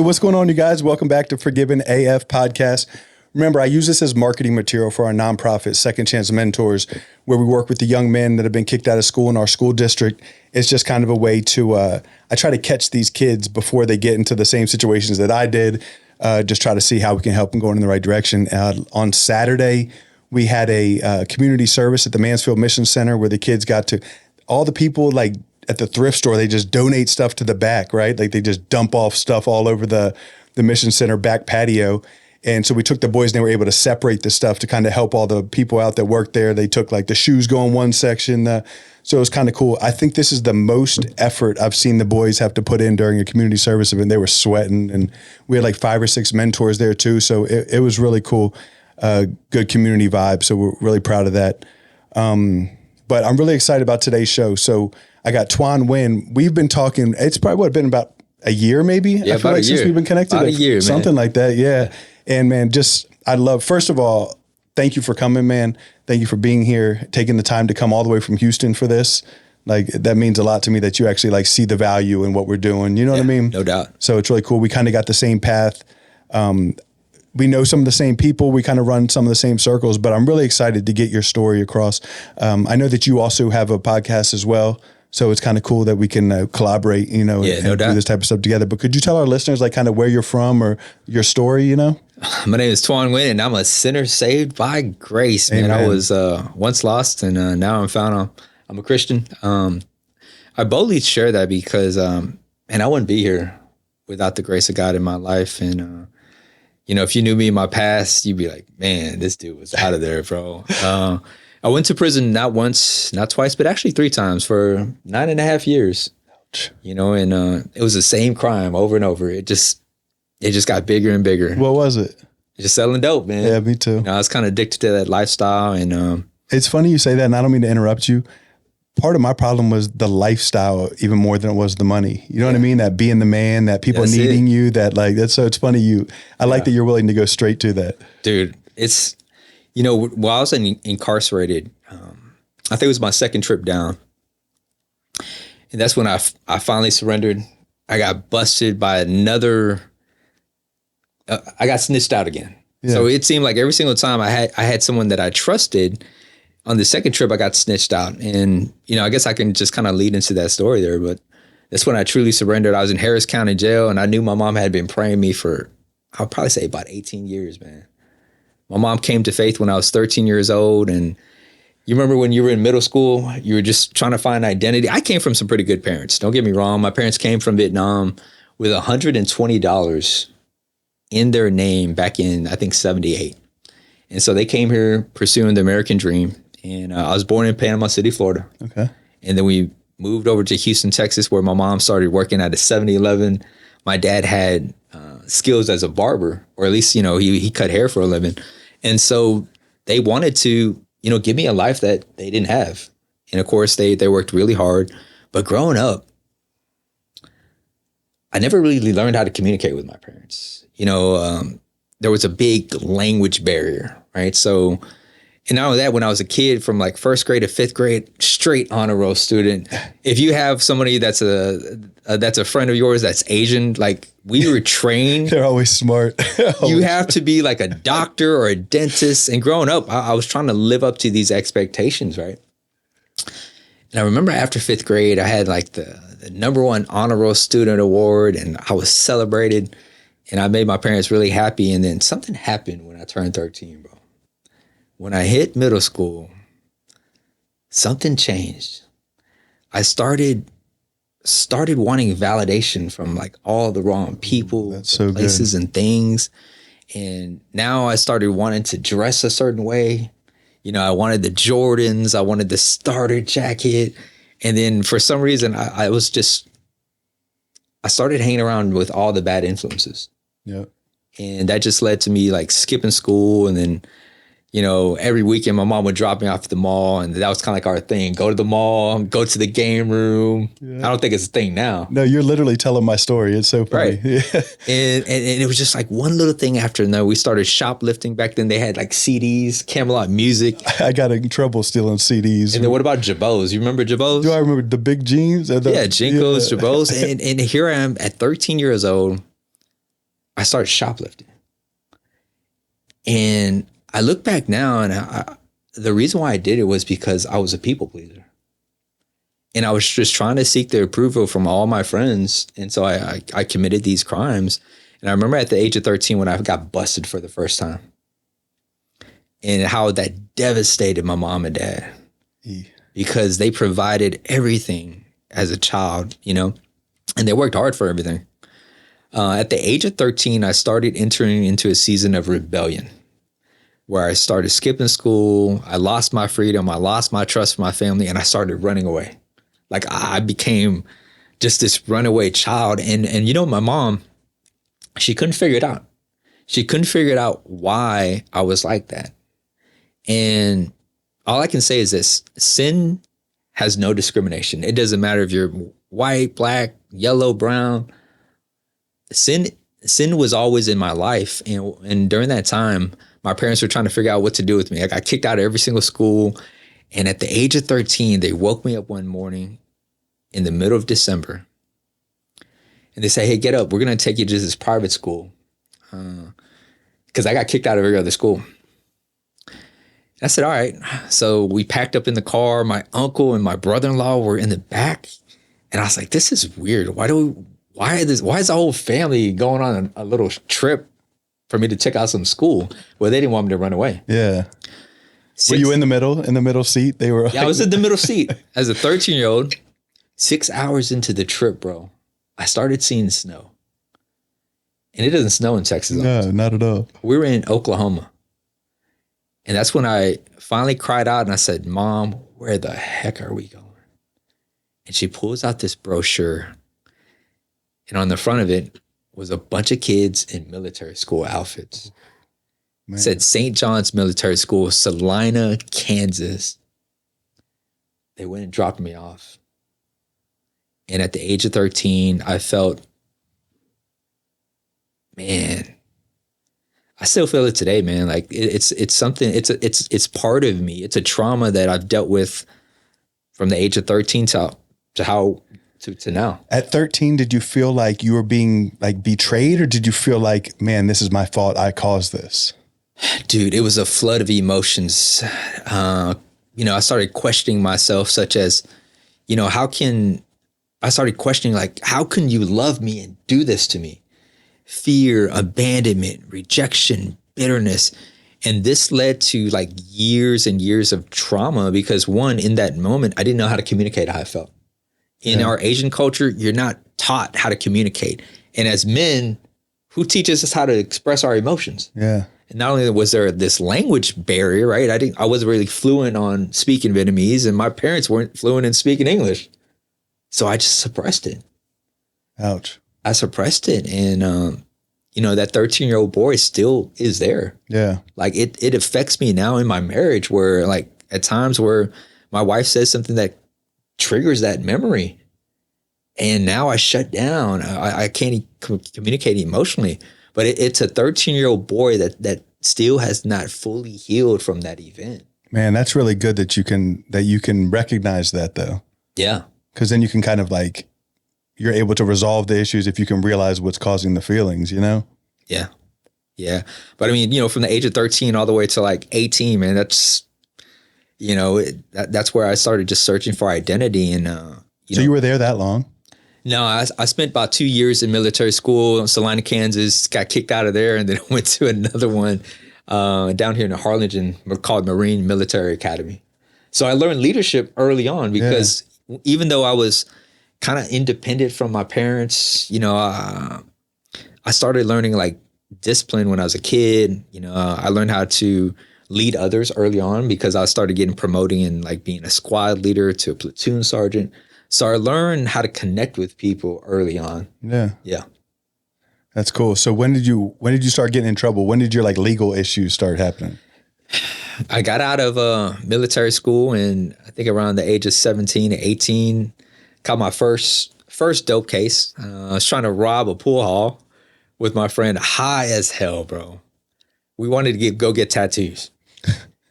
what's going on, you guys? Welcome back to Forgiven AF Podcast. Remember, I use this as marketing material for our nonprofit, Second Chance Mentors, where we work with the young men that have been kicked out of school in our school district. It's just kind of a way to, I try to catch these kids before they get into the same situations that I did, just try to see how we can help them go in the right direction. On Saturday, we had a community service at the Mansfield Mission Center where the kids got to, all the people like at the thrift store, they just donate stuff to the back, right? Like they just dump off stuff all over the Mission Center back patio. And so we took the boys and they were able to separate the stuff to kind of help all the people out that worked there. They took like the shoes go in one section. So it was kind of cool. I think this is the most effort I've seen the boys have to put in during a community service event. They were sweating, and we had like 5 or 6 mentors there too. So it was really cool. Good community vibe. So we're really proud of that. But I'm really excited about today's show. So I got Tuan Nguyễn. We've been talking, it's probably been about a year maybe? Yeah, I feel like since we've been connected. About a year, something like that, yeah. And man, I love, first of all, thank you for coming, man. Thank you for being here, taking the time to come all the way from Houston for this. Like, that means a lot to me that you actually like see the value in what we're doing. You know what I mean? No doubt. So it's really cool. We kind of got the same path. We know some of the same people. We kind of run some of the same circles, but I'm really excited to get your story across. I know that you also have a podcast as well. So it's kind of cool that we can collaborate, and no do doubt. this type of stuff together. But could you tell our listeners like kind of where you're from or your story, My name is Tuan Nguyễn, and I'm a sinner saved by grace, man. Amen. I was once lost, and now I'm found. I'm a Christian. I boldly share that because, and I wouldn't be here without the grace of God in my life. And, if you knew me in my past, you'd be like, man, this dude was out of there, bro. I went to prison not once, not twice, but actually 3 times for 9.5 years. And it was the same crime over and over. It just got bigger and bigger. What was it? Just selling dope, man. Yeah, me too. I was kind of addicted to that lifestyle. And it's funny you say that, and I don't mean to interrupt you. Part of my problem was the lifestyle even more than it was the money. You know what I mean? That being the man, that people needing you, so it's funny I like that you're willing to go straight to that. Dude, it's, while I was incarcerated, I think it was my second trip down. And that's when I finally surrendered. I got busted by another, I got snitched out again. Yeah. So it seemed like every single time I had someone that I trusted. On the second trip, I got snitched out. And, I guess I can just kind of lead into that story there. But that's when I truly surrendered. I was in Harris County Jail, and I knew my mom had been praying me for, I'll probably say about 18 years, man. My mom came to faith when I was 13 years old. And you remember when you were in middle school, you were just trying to find identity. I came from some pretty good parents. Don't get me wrong. My parents came from Vietnam with $120 in their name back in, I think, 78. And so they came here pursuing the American dream. And I was born in Panama City, Florida. Okay. And then we moved over to Houston, Texas, where my mom started working at a 7-Eleven. My dad had skills as a barber, or at least, he cut hair for a living. And so they wanted to, give me a life that they didn't have. And of course, they worked really hard. But growing up, I never really learned how to communicate with my parents. There was a big language barrier, right? So, and not only that, when I was a kid from like 1st grade to 5th grade, straight honor roll student. If you have somebody that's a friend of yours that's Asian, like we were trained. They're always smart. You have to be like a doctor or a dentist. And growing up, I was trying to live up to these expectations, right? And I remember after 5th grade, I had like the #1 honor roll student award, and I was celebrated. And I made my parents really happy. And then something happened when I turned 13, bro. When I hit middle school, something changed. I started wanting validation from like all the wrong people, places, and things. And now I started wanting to dress a certain way. I wanted the Jordans. I wanted the starter jacket. And then for some reason, I started hanging around with all the bad influences. Yeah. And that just led to me like skipping school. And then, every weekend my mom would drop me off at the mall, and that was kind of like our thing. Go to the mall, go to the game room. Yeah. I don't think it's a thing now. No, you're literally telling my story. It's so funny. Right. Yeah. And it was just like one little thing after another. We started shoplifting. Back then they had like CDs, Camelot music. I got in trouble stealing CDs. And then what about Jabos? You remember Jabos? Do I remember the big jeans? Yeah, Jinkos, Jabos. And here I am at 13 years old. I started shoplifting. And I look back now, and the reason why I did it was because I was a people pleaser. And I was just trying to seek the approval from all my friends. And so I committed these crimes. And I remember at the age of 13 when I got busted for the first time, and how that devastated my mom and dad because they provided everything as a child, you know, and they worked hard for everything. At the age of 13, I started entering into a season of rebellion where I started skipping school. I lost my freedom. I lost my trust for my family, and I started running away. Like I became just this runaway child. And you know, my mom, she couldn't figure it out. She couldn't figure out why I was like that. And all I can say is this: sin has no discrimination. It doesn't matter if you're white, black, yellow, brown. Sin was always in my life. And during that time, my parents were trying to figure out what to do with me. I got kicked out of every single school. And at the age of 13, they woke me up one morning in the middle of December. And they say, hey, get up. We're going to take you to this private school. Because I got kicked out of every other school. I said, all right. So we packed up in the car. My uncle and my brother-in-law were in the back. And I was like, this is weird. Why is the whole family going on a little trip for me to check out some school? Well, they didn't want me to run away. Yeah. Were you in the middle seat? They were. Yeah, I was in the middle seat as a 13-year-old. 6 hours into the trip, bro, I started seeing snow. And it doesn't snow in Texas. No, not at all. We were in Oklahoma. And that's when I finally cried out and I said, Mom, where the heck are we going? And she pulls out this brochure. And on the front of it was a bunch of kids in military school outfits. Man. It said St. John's Military School, Salina, Kansas. They went and dropped me off. And at the age of 13, I felt, man, I still feel it today, man. Like it's something, it's part of me. It's a trauma that I've dealt with from the age of 13 to now. At 13, did you feel like you were being like betrayed, or did you feel like, man, this is my fault, I caused this? Dude, it was a flood of emotions. I started questioning myself, such as, I started questioning, like, how can you love me and do this to me? Fear, abandonment, rejection, bitterness. And this led to like years and years of trauma because, one, in that moment, I didn't know how to communicate how I felt. In our Asian culture, you're not taught how to communicate. And as men, who teaches us how to express our emotions? Yeah. And not only was there this language barrier, right? I wasn't really fluent on speaking Vietnamese, and my parents weren't fluent in speaking English. So I just suppressed it. Ouch. I suppressed it. And, that 13-year-old boy still is there. Yeah. Like it affects me now in my marriage, where like at times where my wife says something that triggers that memory. And now I shut down. I can't communicate emotionally. But it's a 13-year-old boy that still has not fully healed from that event. Man, that's really good that you can recognize that, though. Yeah. Because then you can kind of like, you're able to resolve the issues if you can realize what's causing the feelings, Yeah. Yeah. But I mean, from the age of 13 all the way to like 18, man, that's, that's where I started just searching for identity. And, So you were there that long? No, I spent about 2 years in military school in Salina, Kansas, got kicked out of there, and then went to another one down here in Harlingen called Marine Military Academy. So I learned leadership early on because even though I was kind of independent from my parents, I started learning like discipline when I was a kid. I learned how to lead others early on because I started getting promoted and like being a squad leader to a platoon sergeant. So I learned how to connect with people early on. Yeah. Yeah. That's cool. So when did you start getting in trouble? When did your like legal issues start happening? I got out of military school, and I think around the age of 17 to 18, caught my first dope case. I was trying to rob a pool hall with my friend, high as hell, bro. We wanted to go get tattoos.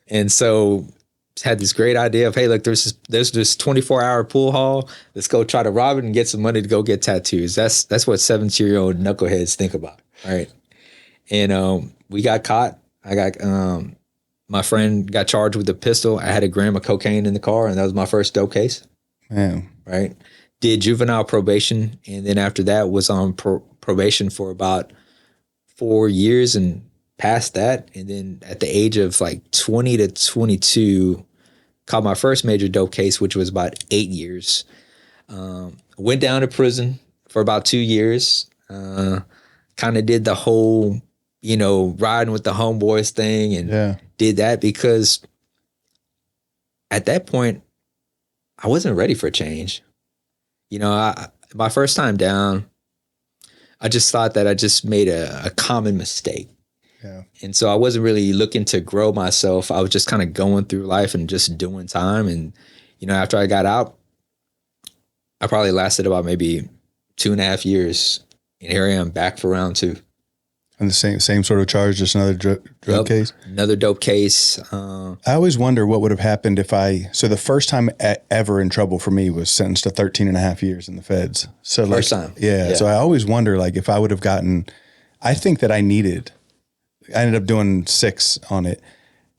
And so had this great idea of, hey, look, there's this 24-hour pool hall. Let's go try to rob it and get some money to go get tattoos. That's what 17-year-old knuckleheads think about. right? And we got caught. I got my friend got charged with a pistol. I had a gram of cocaine in the car, and that was my first dope case. Man. Right? Did juvenile probation, and then after that was on probation for about 4 years and past that. And then at the age of like 20 to 22, caught my first major dope case, which was about 8 years. Went down to prison for about 2 years. Kind of did the whole, riding with the homeboys thing, and did that because at that point, I wasn't ready for change. My first time down, I just thought that I just made a common mistake. Yeah. And so I wasn't really looking to grow myself. I was just kind of going through life and just doing time. And, after I got out, I probably lasted about maybe 2.5 years. And here I am back for round 2. And the same sort of charge, just another drug case? Another dope case. I always wonder what would have happened so the first time ever in trouble for me was sentenced to 13.5 years in the feds. So first time. Yeah. So I always wonder, if I would have gotten, I think that I ended up doing 6 on it.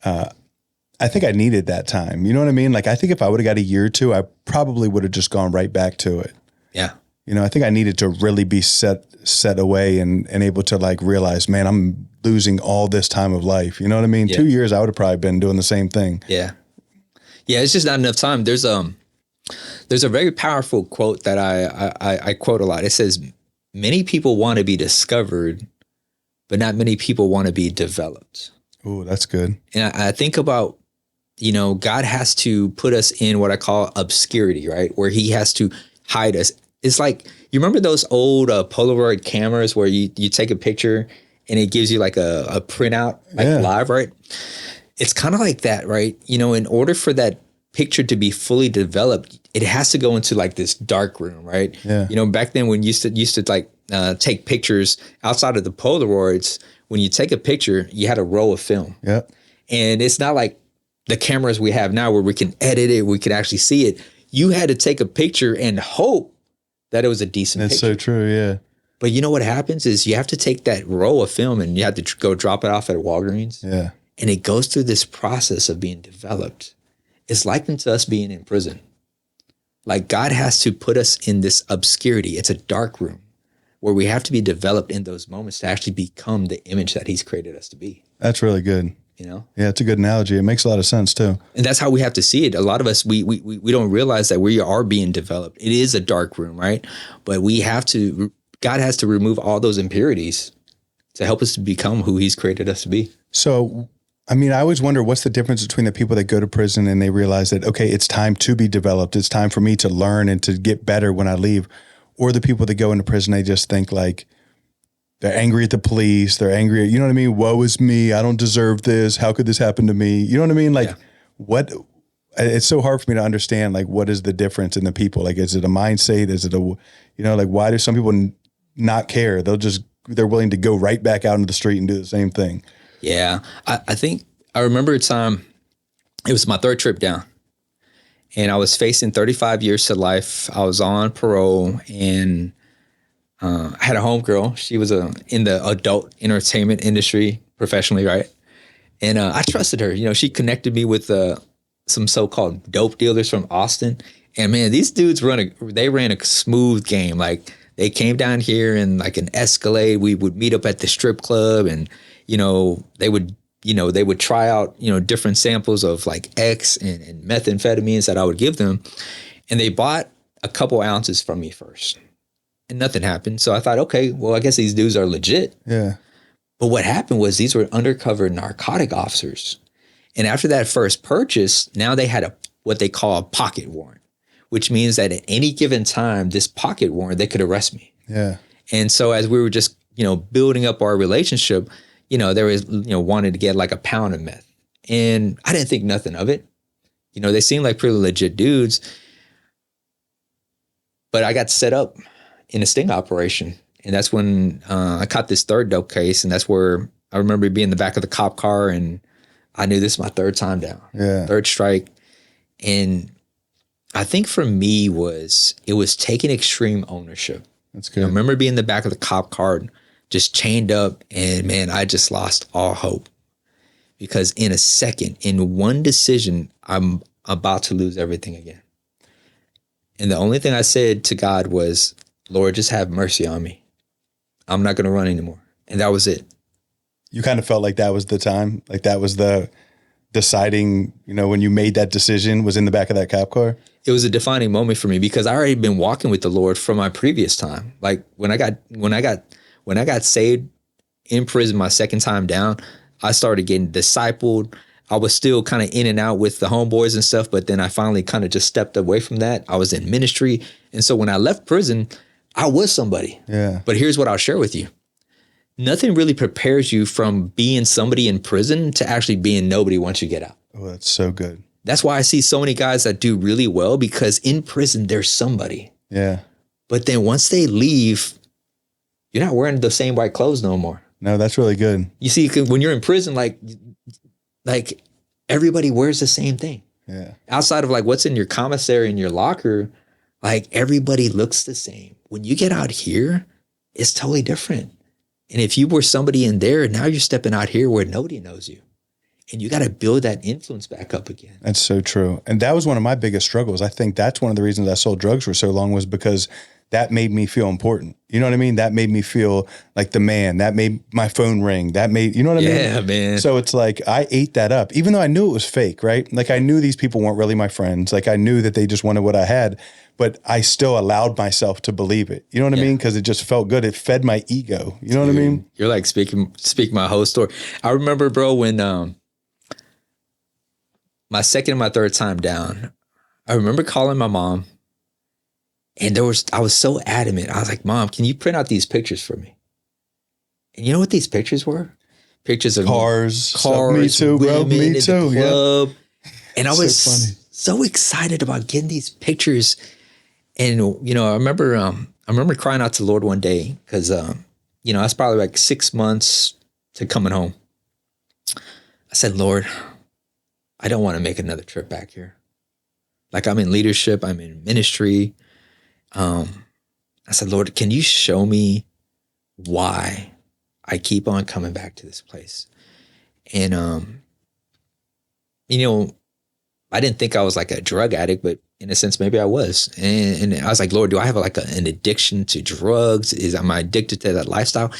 I think I needed that time. You know what I mean? I think if I would have got a year or 2, I probably would have just gone right back to it. Yeah. I think I needed to really be set away and able to realize, man, I'm losing all this time of life. You know what I mean? Yeah. 2 years, I would have probably been doing the same thing. Yeah. Yeah. It's just not enough time. There's a very powerful quote that I quote a lot. It says, many people want to be discovered, but not many people want to be developed. Oh, that's good. And I think about, God has to put us in what I call obscurity, right? Where he has to hide us. It's like, you remember those old Polaroid cameras where you take a picture and it gives you a printout, live, right? It's kind of like that, right? In order for that picture to be fully developed, it has to go into this dark room, right? Yeah. Back then when you used to take pictures outside of the Polaroids, when you take a picture, you had a roll of film. Yeah. And it's not like the cameras we have now where we can edit it, we can actually see it. You had to take a picture and hope that it was a decent picture. That's so true, yeah. But what happens is you have to take that roll of film and you have to go drop it off at Walgreens. Yeah. And it goes through this process of being developed. It's likened to us being in prison. God has to put us in this obscurity. It's a dark room where we have to be developed in those moments to actually become the image that he's created us to be. That's really good. Yeah, it's a good analogy. It makes a lot of sense too. And that's how we have to see it. A lot of us, we don't realize that we are being developed. It is a dark room, right? But God has to remove all those impurities to help us to become who he's created us to be. So, I always wonder what's the difference between the people that go to prison and they realize that, okay, it's time to be developed. It's time for me to learn and to get better when I leave. Or the people that go into prison, they just think they're angry at the police. They're angry at, you know what I mean? Woe is me. I don't deserve this. How could this happen to me? You know what I mean? What, it's so hard for me to understand, what is the difference in the people? Is it a mindset? Is it why do some people not care? They're willing to go right back out into the street and do the same thing. Yeah. I think I remember a time, it was my 3rd trip down. And I was facing 35 years to life. I was on parole, and I had a homegirl. She was in the adult entertainment industry professionally, right? And I trusted her. She connected me with some so-called dope dealers from Austin. And man, these dudes ran a smooth game. They came down here in an Escalade. We would meet up at the strip club, and they would try out different samples of X and methamphetamines that I would give them, and they bought a couple ounces from me first. And nothing happened. So I thought, okay, well, I guess these dudes are legit. Yeah. But what happened was these were undercover narcotic officers. And after that first purchase, now they had what they call a pocket warrant, which means that at any given time, this pocket warrant, they could arrest me. Yeah. And so as we were just, building up our relationship, there was, wanted to get a pound of meth. And I didn't think nothing of it. They seemed like pretty legit dudes. But I got set up in a sting operation. And that's when I caught this 3rd dope case. And that's where I remember being in the back of the cop car, and I knew this is my 3rd time down. Yeah. 3rd strike. And I think for me it was taking extreme ownership. That's good. I remember being in the back of the cop car, just chained up. And man, I just lost all hope because in a second, in one decision, I'm about to lose everything again. And the only thing I said to God was, Lord, just have mercy on me. I'm not going to run anymore. And that was it. You kind of felt like that was the time, like that was the deciding, when you made that decision was in the back of that cop car? It was a defining moment for me because I already been walking with the Lord from my previous time. Like when I got saved in prison my second time down, I started getting discipled. I was still kind of in and out with the homeboys and stuff, but then I finally kind of just stepped away from that. I was in ministry. And so when I left prison, I was somebody. Yeah. But here's what I'll share with you. Nothing really prepares you from being somebody in prison to actually being nobody once you get out. Oh, that's so good. That's why I see so many guys that do really well because in prison, they're somebody. Yeah. But then once they leave, you're not wearing the same white clothes no more. No, that's really good. You see, when you're in prison, like everybody wears the same thing. Yeah. Outside of like what's in your commissary and your locker, like everybody looks the same. When you get out here, it's totally different. And if you were somebody in there, now you're stepping out here where nobody knows you. And you got to build that influence back up again. That's so true. And that was one of my biggest struggles. I think that's one of the reasons I sold drugs for so long was because that made me feel important. You know what I mean? That made me feel like the man. That made my phone ring. That made, you know what I mean? Yeah, man. So it's like I ate that up, even though I knew it was fake, right? Like I knew these people weren't really my friends. Like I knew that they just wanted what I had, but I still allowed myself to believe it. You know what I mean? Because it just felt good. It fed my ego. You know what I mean? You're like speaking my whole story. I remember, bro, when my second and my third time down, I remember calling my mom. And I was so adamant. I was like, Mom, can you print out these pictures for me? And you know what these pictures were? Pictures of cars. Me too, bro. Me too. Yeah. And I was so so excited about getting these pictures. And, I remember crying out to the Lord one day because, I was probably like 6 months to coming home. I said, Lord, I don't want to make another trip back here. Like I'm in leadership. I'm in ministry. I said, Lord, can you show me why I keep on coming back to this place? And, I didn't think I was like a drug addict, but in a sense, maybe I was. And I was like, Lord, do I have like an addiction to drugs? Am I addicted to that lifestyle?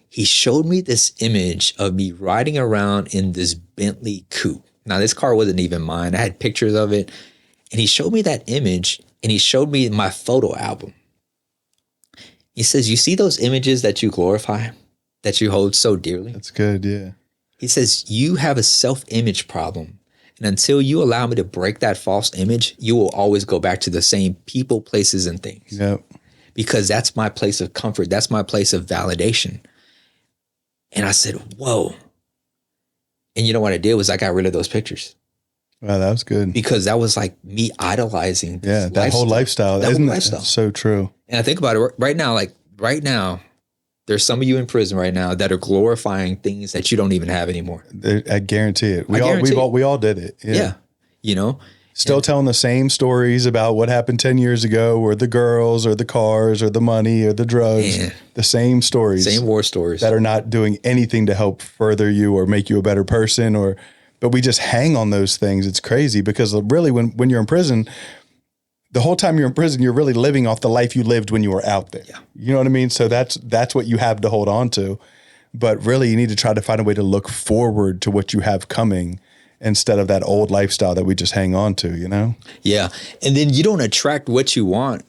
He showed me this image of me riding around in this Bentley coupe. Now, this car wasn't even mine. I had pictures of it. And he showed me that image. And he showed me my photo album. He says, you see those images that you glorify, that you hold so dearly? That's good, yeah. He says, you have a self-image problem. And until you allow me to break that false image, you will always go back to the same people, places, and things. Yep. Because that's my place of comfort. That's my place of validation. And I said, whoa. And you know what I did was I got rid of those pictures. Wow, that was good. Because that was like me idolizing this that whole lifestyle. Isn't it so true? And I think about it right now, there's some of you in prison right now that are glorifying things that you don't even have anymore. I guarantee it. We all did it. Yeah. Still telling the same stories about what happened 10 years ago, or the girls or the cars or the money or the drugs. Man. The same stories. Same war stories. That are not doing anything to help further you or make you a better person but we just hang on those things. It's crazy because really when you're in prison, the whole time you're in prison, you're really living off the life you lived when you were out there. Yeah. You know what I mean? So that's what you have to hold on to. But really you need to try to find a way to look forward to what you have coming instead of that old lifestyle that we just hang on to, Yeah. And then you don't attract what you want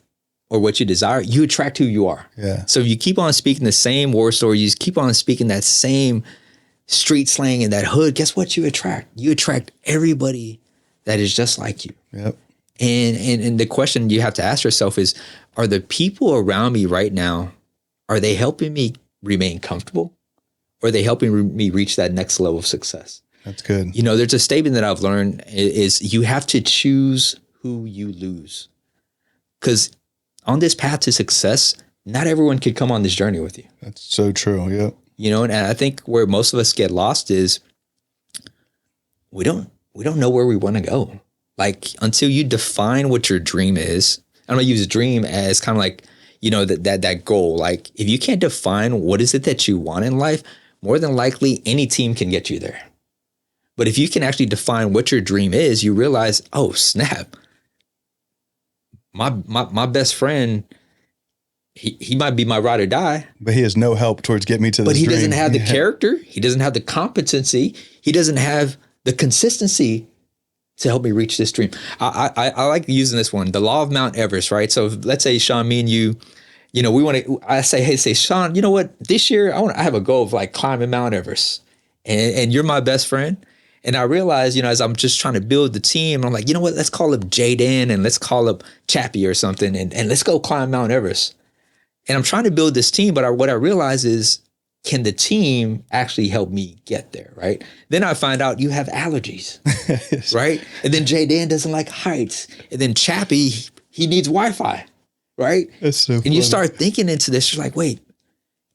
or what you desire. You attract who you are. Yeah. So if you keep on speaking the same war story, you just keep on speaking that same street slang and that hood, guess what you attract? You attract everybody that is just like you. Yep. And the question you have to ask yourself is, are the people around me right now, are they helping me remain comfortable? Or are they helping me reach that next level of success? That's good. There's a statement that I've learned is you have to choose who you lose. Because on this path to success, not everyone could come on this journey with you. That's so true. Yep. And I think where most of us get lost is we don't know where we want to go. Like until you define what your dream is, I'm going to use dream as kind of like, that goal. Like if you can't define what is it that you want in life, more than likely any team can get you there. But if you can actually define what your dream is, you realize, oh snap, my best friend, he might be my ride or die, but he has no help towards getting me to this dream. But he doesn't have the character. He doesn't have the competency. He doesn't have the consistency to help me reach this dream. I like using this one, the law of Mount Everest, right? So let's say, Sean, me and you, we want to, I say, Sean, you know what? This year I have a goal of like climbing Mount Everest, and you're my best friend. And I realize, as I'm just trying to build the team, I'm like, you know what? Let's call up Jaden and let's call up Chappie or something, and let's go climb Mount Everest. And I'm trying to build this team, but what I realize is, can the team actually help me get there, right? Then I find out you have allergies, right? And then Jaden doesn't like heights. And then Chappie, he needs Wi-Fi, right? That's so funny. And you start thinking into this, you're like, wait,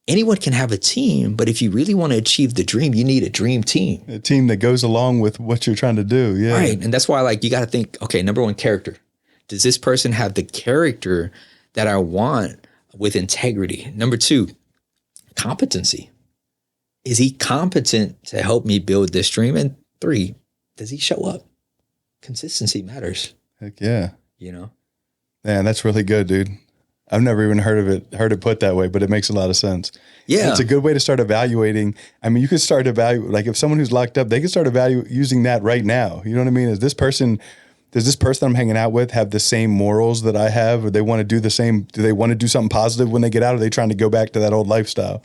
anyone can have a team, but if you really want to achieve the dream, you need a dream team. A team that goes along with what you're trying to do, yeah. Right, and that's why you got to think, okay, number one, character. Does this person have the character that I want with integrity? Number two, competency. Is he competent to help me build this dream? And three, does he show up? Consistency matters. Heck yeah. Man, that's really good, dude. I've never even heard it put that way, but it makes a lot of sense. Yeah. And it's a good way to start evaluating. I mean, you could start like if someone who's locked up, they can start using that right now. You know what I mean? Does this person I'm hanging out with have the same morals that I have? Or they want to do the same? Do they want to do something positive when they get out? Or are they trying to go back to that old lifestyle?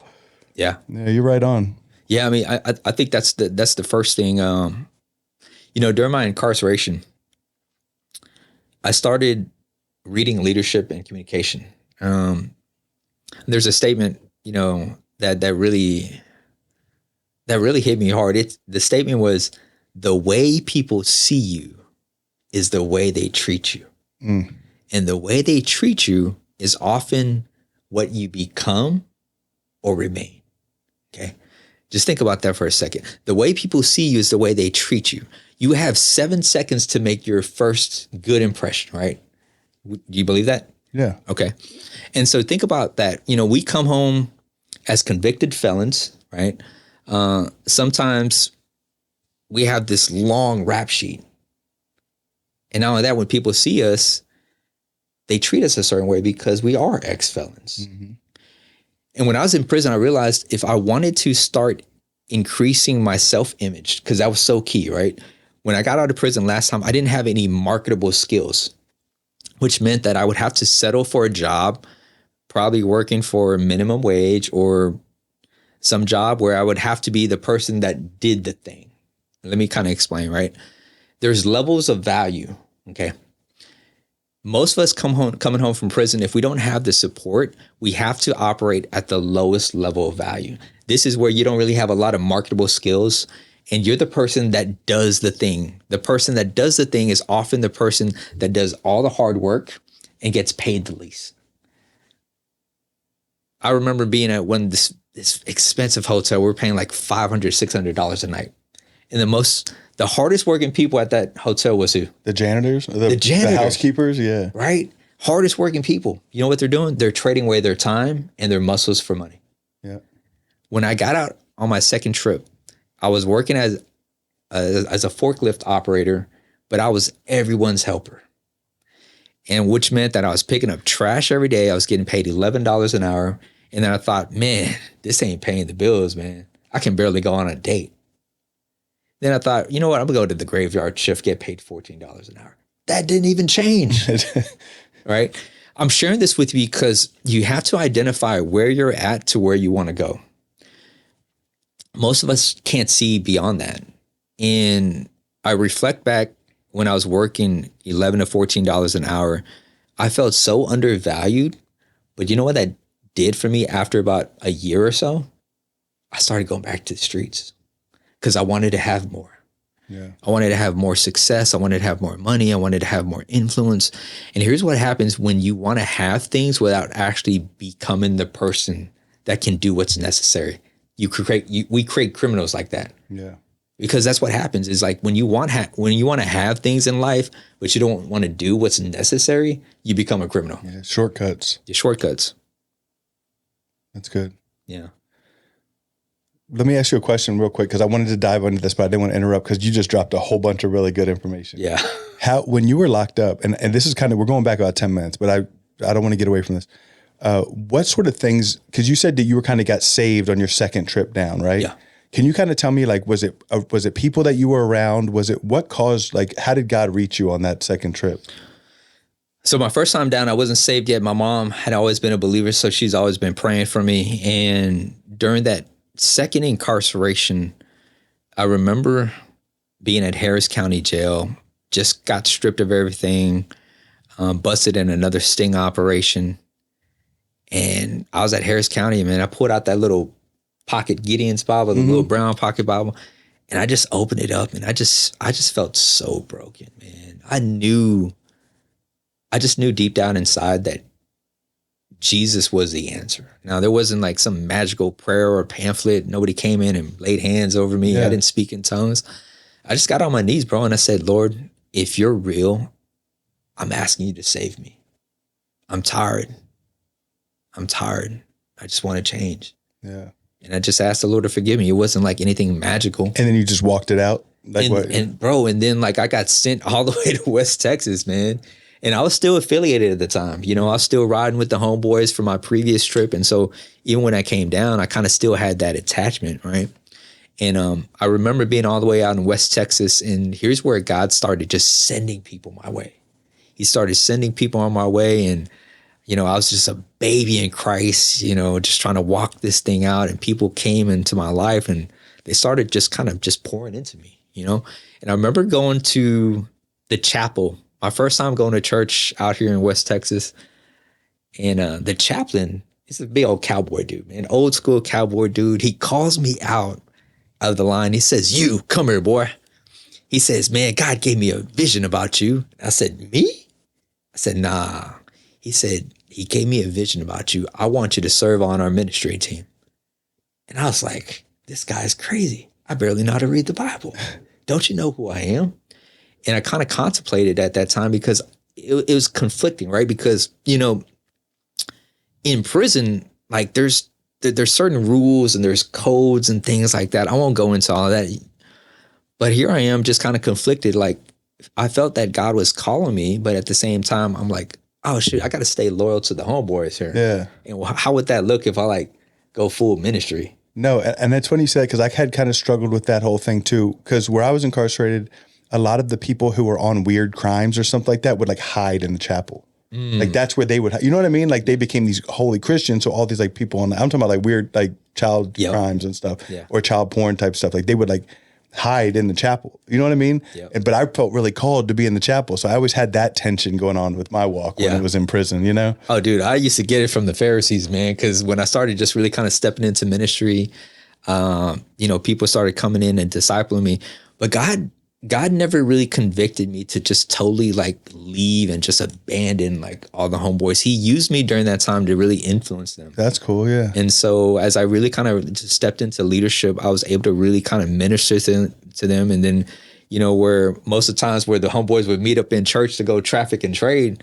Yeah. Yeah, you're right on. Yeah. I mean, I think that's the first thing, during my incarceration, I started reading leadership and communication. There's a statement, that really hit me hard. The statement was, the way people see you is the way they treat you. And the way they treat you is often what you become or remain. Okay. Just think about that for a second. The way people see you is the way they treat you. You have 7 seconds to make your first good impression, right? Do you believe that? Yeah. Okay. And so think about that. We come home as convicted felons, right? Sometimes we have this long rap sheet. And not only that, when people see us, they treat us a certain way because we are ex-felons. Mm-hmm. And when I was in prison, I realized if I wanted to start increasing my self-image, because that was so key, right? When I got out of prison last time, I didn't have any marketable skills, which meant that I would have to settle for a job, probably working for minimum wage or some job where I would have to be the person that did the thing. Let me kind of explain, right? There's levels of value, okay? Most of us coming home from prison, if we don't have the support, we have to operate at the lowest level of value. This is where you don't really have a lot of marketable skills, and you're the person that does the thing. The person that does the thing is often the person that does all the hard work and gets paid the least. I remember being at this expensive hotel. We were paying like $500, $600 a night. And the hardest working people at that hotel was who? The janitors? Or the janitors. The housekeepers? Yeah. Right? Hardest working people. You know what they're doing? They're trading away their time and their muscles for money. Yeah. When I got out on my second trip, I was working as a forklift operator, but I was everyone's helper. And which meant that I was picking up trash every day. I was getting paid $11 an hour. And then I thought, man, this ain't paying the bills, man. I can barely go on a date. Then I thought, you know what? I'm going to go to the graveyard shift, get paid $14 an hour. That didn't even change, right? I'm sharing this with you because you have to identify where you're at to where you want to go. Most of us can't see beyond that. And I reflect back when I was working $11 to $14 an hour, I felt so undervalued. But you know what that did for me after about a year or so? I started going back to the streets because I wanted to have more. Yeah. I wanted to have more success. I wanted to have more money. I wanted to have more influence. And here's what happens when you want to have things without actually becoming the person that can do what's necessary. We create criminals like that. Yeah. Because that's what happens is like when you want to have things in life, but you don't want to do what's necessary, you become a criminal. Yeah, shortcuts. Your shortcuts. That's good. Yeah. Let me ask you a question real quick because I wanted to dive into this, but I didn't want to interrupt because you just dropped a whole bunch of really good information. Yeah. When you were locked up, and this is we're going back about 10 minutes, but I don't want to get away from this. What sort of things, because you said that you were kind of got saved on your second trip down, right? Yeah. Can you kind of tell me, like, was it people that you were around? Was it what caused, like, how did God reach you on that second trip? So my first time down, I wasn't saved yet. My mom had always been a believer, so she's always been praying for me. And during that second incarceration, I remember being at Harris County Jail, just got stripped of everything, busted in another sting operation. And I was at Harris County, and man, I pulled out that little pocket Gideon's Bible, the little brown pocket Bible, and I just opened it up, and I just felt so broken, man. I just knew deep down inside that Jesus was the answer. Now, there wasn't like some magical prayer or pamphlet. Nobody came in and laid hands over me. Yeah. I didn't speak in tongues. I just got on my knees, bro, and I said, Lord, if you're real, I'm asking you to save me. I'm tired. I just want to change. Yeah. And I just asked the Lord to forgive me. It wasn't like anything magical. And then you just walked it out? Like what? And then like I got sent all the way to West Texas, man. And I was still affiliated at the time. You know, I was still riding with the homeboys from my previous trip. And so even when I came down, I kind of still had that attachment, right? And I remember being all the way out in West Texas. And here's where God started just sending people my way. He started sending people on my way. And you know, I was just a baby in Christ, you know, just trying to walk this thing out. And people came into my life and they started just kind of just pouring into me, you know. And I remember going to the chapel, my first time going to church out here in West Texas. And the chaplain is a big old cowboy dude, man, old school cowboy dude. He calls me out of the line. He says, "You, come here, boy." He says, "Man, God gave me a vision about you." I said, "Me?" I said, "Nah." He said, he gave me a vision about you. I want you to serve on our ministry team. And I was like, this guy's crazy. I barely know how to read the Bible. Don't you know who I am? And I kind of contemplated at that time because it was conflicting, right? Because, you know, in prison, like there's certain rules and there's codes and things like that. I won't go into all of that. But here I am just kind of conflicted. Like I felt that God was calling me, but at the same time, I'm like, oh shit, I got to stay loyal to the homeboys here. Yeah. And how would that look if I like go full ministry? No, and that's when you said, because I had kind of struggled with that whole thing too. Because where I was incarcerated, a lot of the people who were on weird crimes or something like that would like hide in the chapel. Like that's where they would, you know what I mean? Like they became these holy Christians. So all these like people I'm talking about like weird like child crimes and stuff or child porn type stuff. Like they would like hide in the chapel. You know what I mean? But I felt really called to be in the chapel. So I always had that tension going on with my walk when I was in prison, you know? Oh, dude, I used to get it from the Pharisees, man. Because when I started just really kind of stepping into ministry, you know, people started coming in and discipling me. But God never really convicted me to just totally like leave and just abandon like all the homeboys. He used me during that time to really influence them. That's cool, yeah. And so as I really kind of stepped into leadership, I was able to really kind of minister to them. And then, you know, where most of the times where the homeboys would meet up in church to go traffic and trade,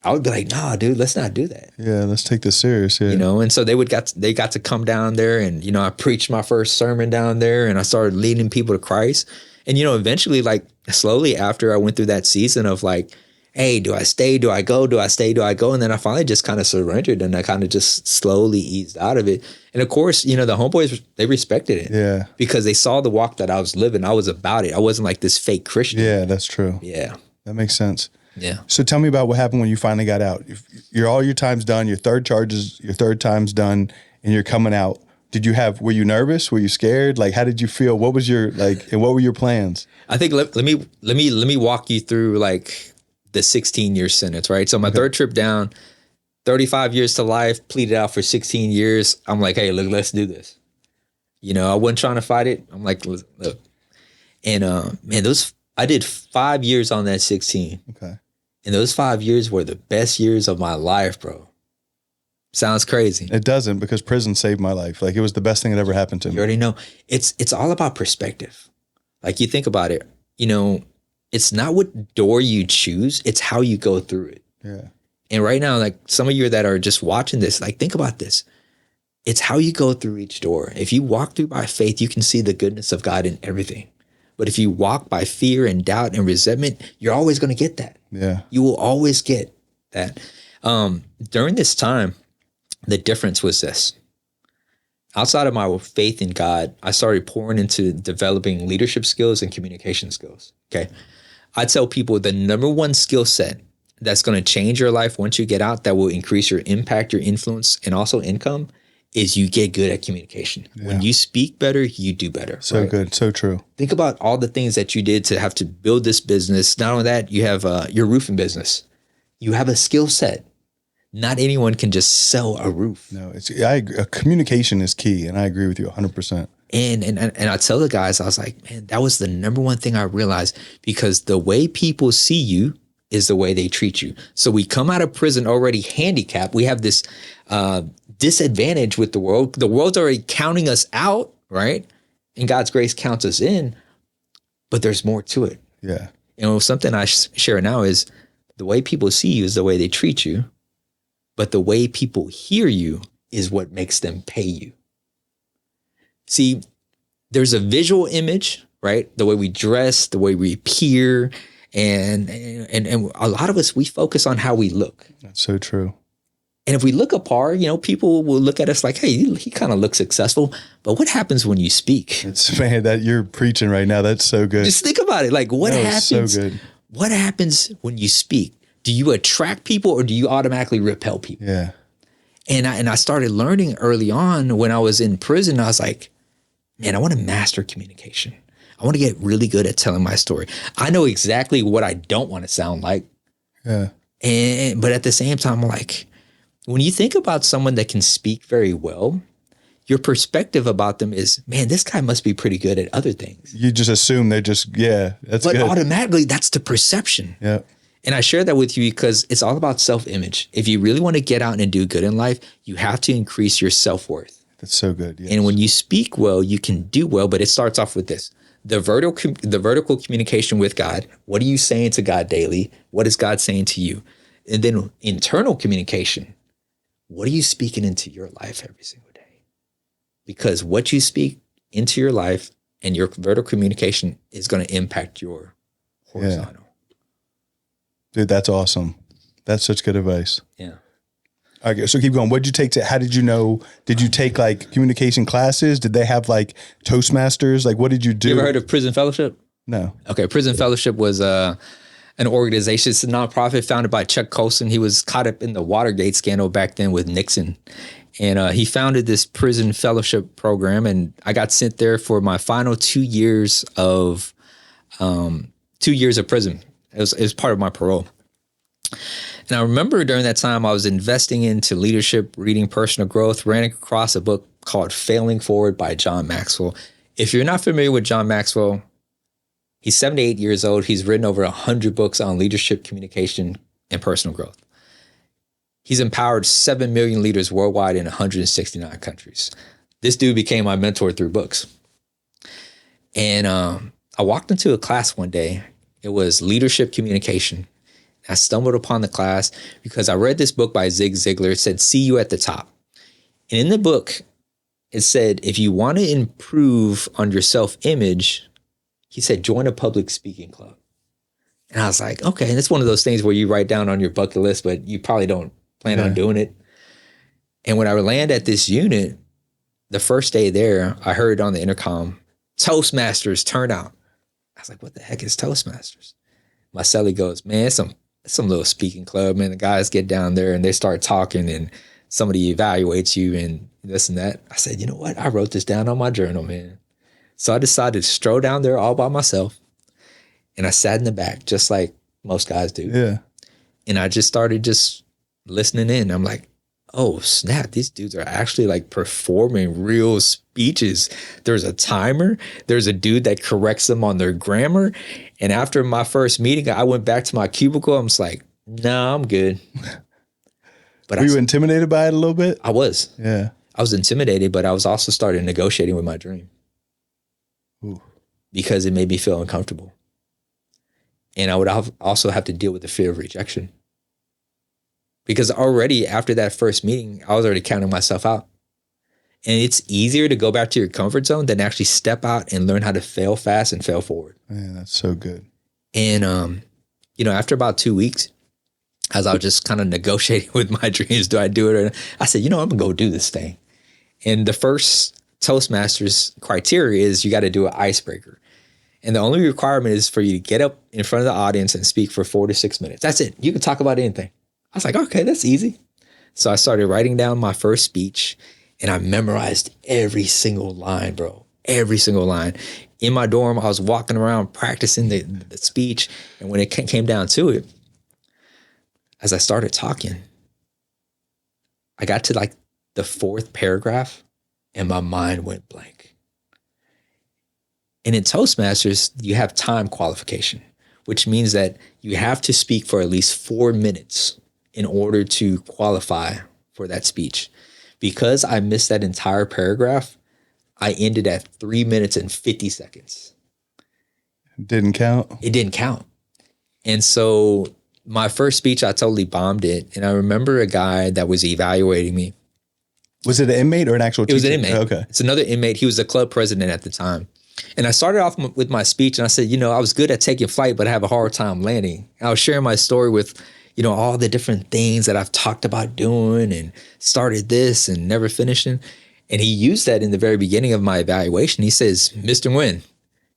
I would be like, nah, dude, let's not do that. Yeah, let's take this serious. Yeah. You know, and so they got to come down there and, you know, I preached my first sermon down there and I started leading people to Christ. And, you know, eventually, like slowly after I went through that season of like, hey, do I stay? Do I go? Do I stay? Do I go? And then I finally just kind of surrendered and I kind of just slowly eased out of it. And of course, you know, the homeboys, they respected it. Yeah. Because they saw the walk that I was living. I was about it. I wasn't like this fake Christian. Yeah, that's true. Yeah. That makes sense. Yeah. So tell me about what happened when you finally got out. You're all your time's done, your third time's done, and you're coming out. Were you nervous? Were you scared? Like, how did you feel? What was your, like, and what were your plans? I think let me walk you through like the 16-year sentence, right? So my third trip down, 35 years to life, pleaded out for 16 years. I'm like, hey, look, let's do this. You know, I wasn't trying to fight it. I'm like, look. And man, I did 5 years on that 16. Okay. And those 5 years were the best years of my life, bro. Sounds crazy. It doesn't, because prison saved my life. Like, it was the best thing that ever happened to me. You already know. It's all about perspective. Like you think about it, it's not what door you choose, it's how you go through it. Yeah. And right now, like some of you that are just watching this, like think about this. It's how you go through each door. If you walk through by faith, you can see the goodness of God in everything. But if you walk by fear and doubt and resentment, you're always going to get that. Yeah. You will always get that. During this time, the difference was this. Outside of my faith in God, I started pouring into developing leadership skills and communication skills. Okay. I tell people the number one skill set that's going to change your life once you get out, that will increase your impact, your influence, and also income, is you get good at communication. Yeah. When you speak better, you do better. So right? Good. So true. Think about all the things that you did to have to build this business. Not only that, you have your roofing business. You have a skill set. Not anyone can just sell a roof. No, communication is key, and I agree with you 100%. And I tell the guys, I was like, man, that was the number one thing I realized, because the way people see you is the way they treat you. So we come out of prison already handicapped. We have this disadvantage with the world. The world's already counting us out, right? And God's grace counts us in, but there's more to it. Yeah. Something I share now is the way people see you is the way they treat you. But the way people hear you is what makes them pay you. See, there's a visual image, right? The way we dress, the way we appear, and a lot of us, we focus on how we look. That's so true. And if we look apart, people will look at us like, hey, he kind of looks successful. But what happens when you speak? Man, that you're preaching right now. That's so good. Just think about it. Like what happens? So good. What happens when you speak? Do you attract people or do you automatically repel people? Yeah. And I started learning early on when I was in prison. I was like, man, I want to master communication. I want to get really good at telling my story. I know exactly what I don't want to sound like. Yeah. But at the same time, I'm like, when you think about someone that can speak very well, your perspective about them is, man, this guy must be pretty good at other things. You just assume they're just, that's but good. But automatically, that's the perception. Yeah. And I share that with you because it's all about self-image. If you really want to get out and do good in life, you have to increase your self-worth. That's so good. Yes. And when you speak well, you can do well, but it starts off with this. The vertical communication with God. What are you saying to God daily? What is God saying to you? And then internal communication. What are you speaking into your life every single day? Because what you speak into your life and your vertical communication is going to impact your horizontal. Yeah. Dude, that's awesome. That's such good advice. Yeah. Okay, so keep going. What did you take how did you know, did you take like communication classes? Did they have like Toastmasters? Like what did you do? You ever heard of Prison Fellowship? No. Okay, Prison Fellowship was an organization. It's a nonprofit founded by Chuck Colson. He was caught up in the Watergate scandal back then with Nixon. And he founded this Prison Fellowship program. And I got sent there for my final 2 years of prison. It was part of my parole. And I remember during that time, I was investing into leadership, reading personal growth, ran across a book called Failing Forward by John Maxwell. If you're not familiar with John Maxwell, he's 78 years old. He's written over 100 books on leadership, communication, and personal growth. He's empowered 7 million leaders worldwide in 169 countries. This dude became my mentor through books. And I walked into a class one day. It was leadership communication. I stumbled upon the class because I read this book by Zig Ziglar. It said, "See you at the top." And in the book, it said, if you want to improve on your self-image, he said, join a public speaking club. And I was like, okay. And it's one of those things where you write down on your bucket list, but you probably don't plan on doing it. And when I land at this unit, the first day there, I heard on the intercom, Toastmasters turn out. I was like, what the heck is Toastmasters? My cellie goes, man, it's some little speaking club, man. The guys get down there and they start talking and somebody evaluates you and this and that. I said, you know what? I wrote this down on my journal, man. So I decided to stroll down there all by myself. And I sat in the back just like most guys do. Yeah. And I just started just listening in. I'm like, oh, snap. These dudes are actually like performing real speeches. There's a timer. There's a dude that corrects them on their grammar. And after my first meeting, I went back to my cubicle. I was like, no, I'm good. But were you intimidated by it a little bit? I was. Yeah. I was intimidated, but I was also starting negotiating with my dream. Ooh. because it made me feel uncomfortable. And I would also have to deal with the fear of rejection. Because already after that first meeting, I was already counting myself out. And it's easier to go back to your comfort zone than actually step out and learn how to fail fast and fail forward. Man, that's so good. And, after about 2 weeks, as I was just kind of negotiating with my dreams, do I do it? Or I said, I'm going to go do this thing. And the first Toastmasters criteria is you got to do an icebreaker. And the only requirement is for you to get up in front of the audience and speak for 4 to 6 minutes. That's it. You can talk about anything. I was like, okay, that's easy. So I started writing down my first speech and I memorized every single line, bro. Every single line. In my dorm, I was walking around practicing the speech. And when it came down to it, as I started talking, I got to like the 4th paragraph and my mind went blank. And in Toastmasters, you have time qualification, which means that you have to speak for at least 4 minutes in order to qualify for that speech. Because I missed that entire paragraph, I ended at 3 minutes and 50 seconds. Didn't count? It didn't count. And so my first speech, I totally bombed it. And I remember a guy that was evaluating me. Was it an inmate or an actual teacher? It was an inmate. Okay. It's another inmate. He was the club president at the time. And I started off with my speech and I said, I was good at taking flight, but I have a hard time landing. I was sharing my story with, all the different things that I've talked about doing and started this and never finishing. And he used that in the very beginning of my evaluation. He says, Mr. Nguyen,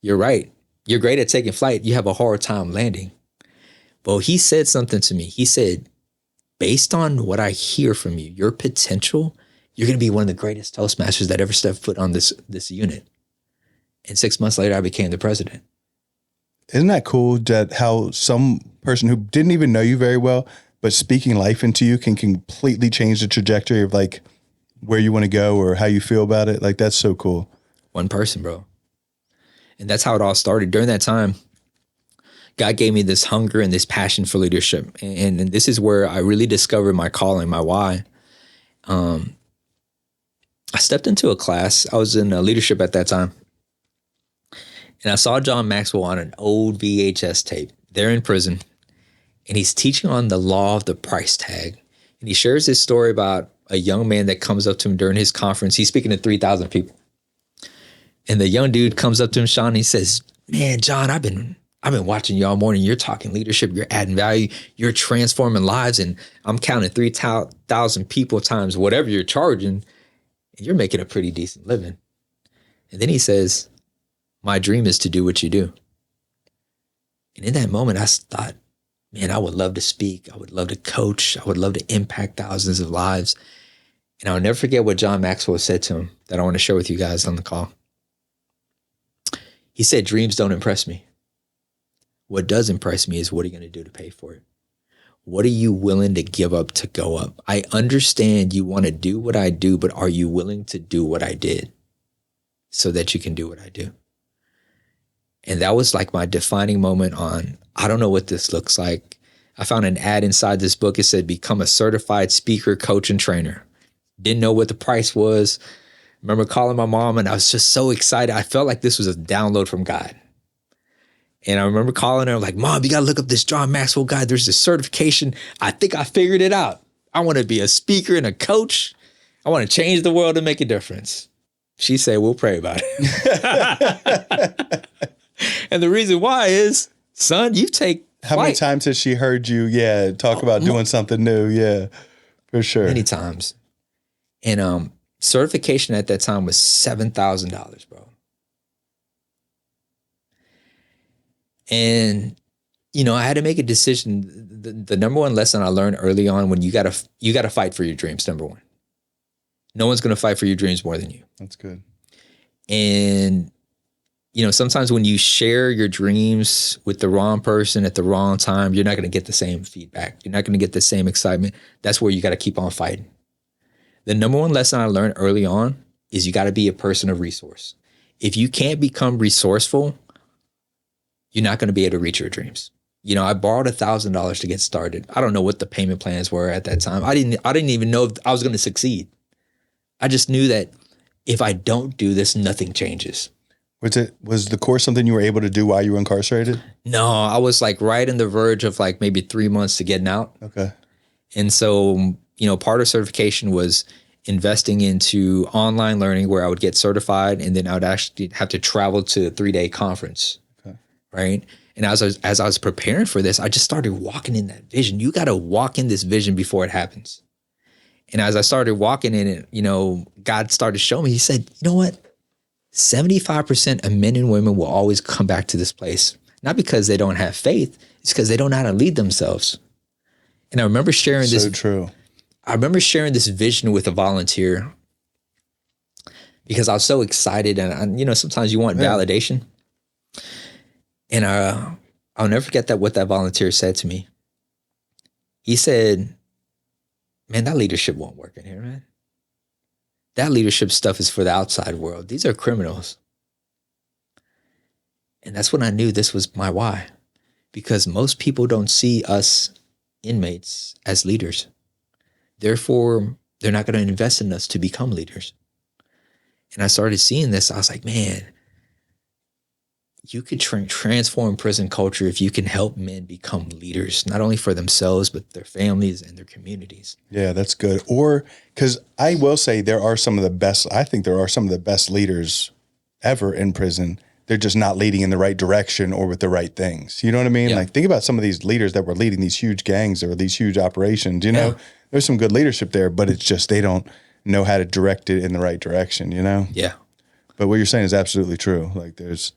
you're right. You're great at taking flight. You have a hard time landing. Well, he said something to me. He said, based on what I hear from you, your potential, you're going to be one of the greatest Toastmasters that ever stepped foot on this unit. And 6 months later, I became the president. Isn't that cool that how some person who didn't even know you very well, but speaking life into you can completely change the trajectory of like where you want to go or how you feel about it? Like, that's so cool. One person, bro. And that's how it all started. During that time, God gave me this hunger and this passion for leadership. And this is where I really discovered my calling, my why. I stepped into a class. I was in leadership at that time. And I saw John Maxwell on an old VHS tape. They're in prison. And he's teaching on the law of the price tag. And he shares this story about a young man that comes up to him during his conference. He's speaking to 3,000 people. And the young dude comes up to him, Sean, and he says, man, John, I've been watching you all morning. You're talking leadership. You're adding value. You're transforming lives. And I'm counting 3,000 people times whatever you're charging. And you're making a pretty decent living. And then he says, my dream is to do what you do. And in that moment, I thought, man, I would love to speak. I would love to coach. I would love to impact thousands of lives. And I'll never forget what John Maxwell said to him that I want to share with you guys on the call. He said, dreams don't impress me. What does impress me is what are you going to do to pay for it? What are you willing to give up to go up? I understand you want to do what I do, but are you willing to do what I did so that you can do what I do? And that was like my defining moment on, I don't know what this looks like. I found an ad inside this book. It said, become a certified speaker, coach, and trainer. Didn't know what the price was. Remember calling my mom and I was just so excited. I felt like this was a download from God. And I remember calling her like, Mom, you got to look up this John Maxwell guy. There's this certification. I think I figured it out. I want to be a speaker and a coach. I want to change the world and make a difference. She said, we'll pray about it. And the reason why is, son, you take How many times has she heard you, talk about doing something new? Yeah, for sure. Many times. And certification at that time was $7,000, bro. And, I had to make a decision. The number one lesson I learned early on, when you gotta fight for your dreams, number one. No one's going to fight for your dreams more than you. That's good. And, sometimes when you share your dreams with the wrong person at the wrong time, you're not going to get the same feedback. You're not going to get the same excitement. That's where you got to keep on fighting. The number one lesson I learned early on is you got to be a person of resource. If you can't become resourceful, you're not going to be able to reach your dreams. I borrowed $1,000 to get started. I don't know what the payment plans were at that time. I didn't even know if I was going to succeed. I just knew that if I don't do this, nothing changes. Was the course something you were able to do while you were incarcerated? No, I was like right in the verge of like maybe 3 months to getting out. Okay. And so, part of certification was investing into online learning where I would get certified, and then I would actually have to travel to a 3-day conference. Okay. Right. And as I was preparing for this, I just started walking in that vision. You got to walk in this vision before it happens. And as I started walking in it, God started showing me, he said, you know what? 75% of men and women will always come back to this place, not because they don't have faith, it's because they don't know how to lead themselves. And I remember sharing this. So true. I remember sharing this vision with a volunteer because I was so excited, and sometimes you want validation. And I'll never forget what that volunteer said to me. He said, "Man, that leadership won't work in here, man. That leadership stuff is for the outside world. These are criminals." And that's when I knew this was my why, because most people don't see us inmates as leaders. Therefore, they're not going to invest in us to become leaders. And I started seeing this. I was like, man, you could transform prison culture if you can help men become leaders, not only for themselves, but their families and their communities. Yeah, that's good. Or because I will say I think there are some of the best leaders ever in prison. They're just not leading in the right direction or with the right things. You know what I mean? Yeah. Like think about some of these leaders that were leading these huge gangs or these huge operations, there's some good leadership there, but it's just, they don't know how to direct it in the right direction, Yeah. But what you're saying is absolutely true. Like there's